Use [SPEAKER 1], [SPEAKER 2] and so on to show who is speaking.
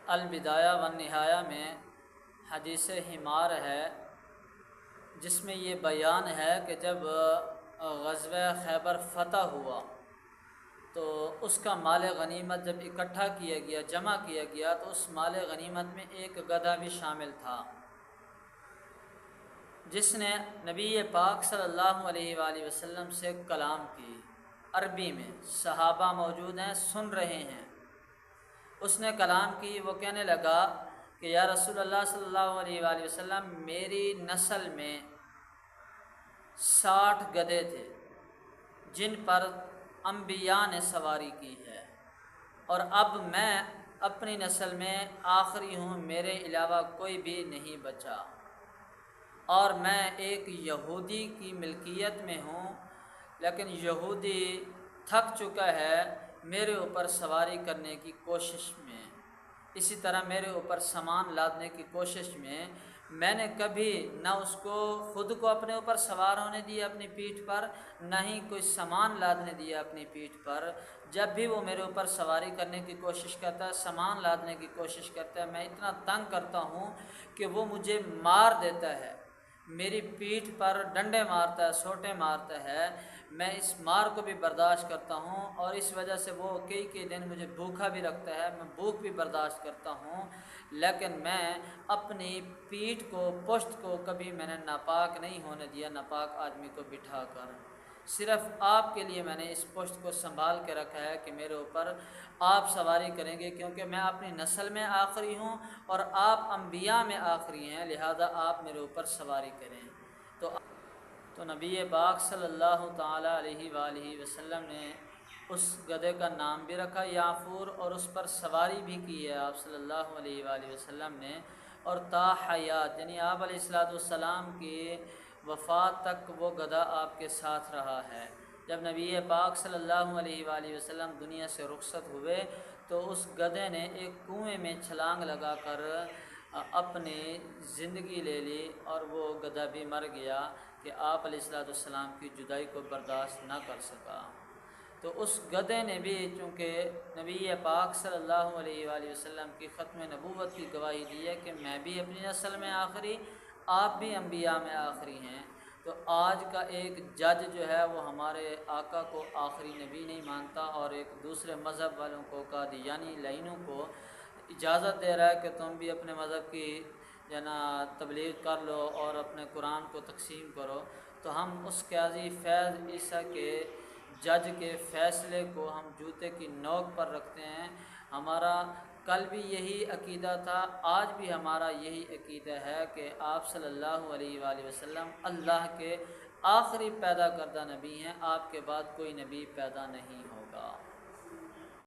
[SPEAKER 1] البدایہ والنہایہ میں حدیث حمار ہے، جس میں یہ بیان ہے کہ جب غزوہ خیبر فتح ہوا تو اس کا مال غنیمت جب اکٹھا کیا گیا، جمع کیا گیا، تو اس مال غنیمت میں ایک گدھا بھی شامل تھا، جس نے نبی پاک صلی اللہ علیہ وآلہ وسلم سے کلام کی عربی میں۔ صحابہ موجود ہیں، سن رہے ہیں۔ اس نے کلام کی، وہ کہنے لگا کہ یا رسول اللہ صلی اللہ علیہ وآلہ وسلم، میری نسل میں 60 گدھے تھے جن پر انبیاء نے سواری کی ہے، اور اب میں اپنی نسل میں آخری ہوں، میرے علاوہ کوئی بھی نہیں بچا، اور میں ایک یہودی کی ملکیت میں ہوں، لیکن یہودی تھک چکا ہے میرے اوپر سواری کرنے کی کوشش میں، اسی طرح میرے اوپر سامان لادنے کی کوشش میں نے کبھی نہ اس کو خود کو اپنے اوپر سوار ہونے دیا اپنی پیٹھ پر، نہ ہی کوئی سامان لادنے دیا اپنی پیٹھ پر۔ جب بھی وہ میرے اوپر سواری کرنے کی کوشش کرتا ہے، سامان لادنے کی کوشش کرتا ہے، میں اتنا تنگ کرتا ہوں کہ وہ مجھے مار دیتا ہے، میری پیٹھ پر ڈنڈے مارتا ہے، سوٹے مارتا ہے۔ میں اس مار کو بھی برداشت کرتا ہوں، اور اس وجہ سے وہ کئی دن مجھے بھوکا بھی رکھتا ہے، میں بھوک بھی برداشت کرتا ہوں، لیکن میں اپنی پیٹھ کو، پشت کو کبھی میں نے ناپاک نہیں ہونے دیا ناپاک آدمی کو بٹھا کر۔ صرف آپ کے لیے میں نے اس پشت کو سنبھال کے رکھا ہے کہ میرے اوپر آپ سواری کریں گے، کیونکہ میں اپنی نسل میں آخری ہوں اور آپ انبیاء میں آخری ہیں، لہذا آپ میرے اوپر سواری کریں۔ تو نبی پاک صلی اللہ تعالیٰ علیہ وآلہ وسلم نے اس گدھے کا نام بھی رکھا یافور، اور اس پر سواری بھی کی ہے آپ صلی اللہ علیہ وآلہ وسلم نے، اور تا حیات یعنی آپ علیہ السلام کی وفات تک وہ گدھا آپ کے ساتھ رہا ہے۔ جب نبی پاک صلی اللہ علیہ وآلہ وسلم دنیا سے رخصت ہوئے تو اس گدھے نے ایک کنویں میں چھلانگ لگا کر اپنی زندگی لے لی، اور وہ گدھا بھی مر گیا کہ آپ علیہ السلام کی جدائی کو برداشت نہ کر سکا۔ تو اس گدھے نے بھی چونکہ نبی پاک صلی اللہ علیہ وآلہ وسلم کی ختم نبوت کی گواہی دی ہے کہ میں بھی اپنی نسل میں آخری، آپ بھی انبیاء میں آخری ہیں، تو آج کا ایک جج جو ہے وہ ہمارے آقا کو آخری نبی نہیں مانتا، اور ایک دوسرے مذہب والوں کو، قادیانی لائنوں کو اجازت دے رہا ہے کہ تم بھی اپنے مذہب کی تبلیغ کر لو اور اپنے قرآن کو تقسیم کرو، تو ہم اس قاضی فیض عیسیٰ کے جج کے فیصلے کو ہم جوتے کی نوک پر رکھتے ہیں۔ ہمارا کل بھی یہی عقیدہ تھا، آج بھی ہمارا یہی عقیدہ ہے کہ آپ صلی اللہ علیہ وآلہ وسلم اللہ کے آخری پیدا کردہ نبی ہیں، آپ کے بعد کوئی نبی پیدا نہیں ہوگا۔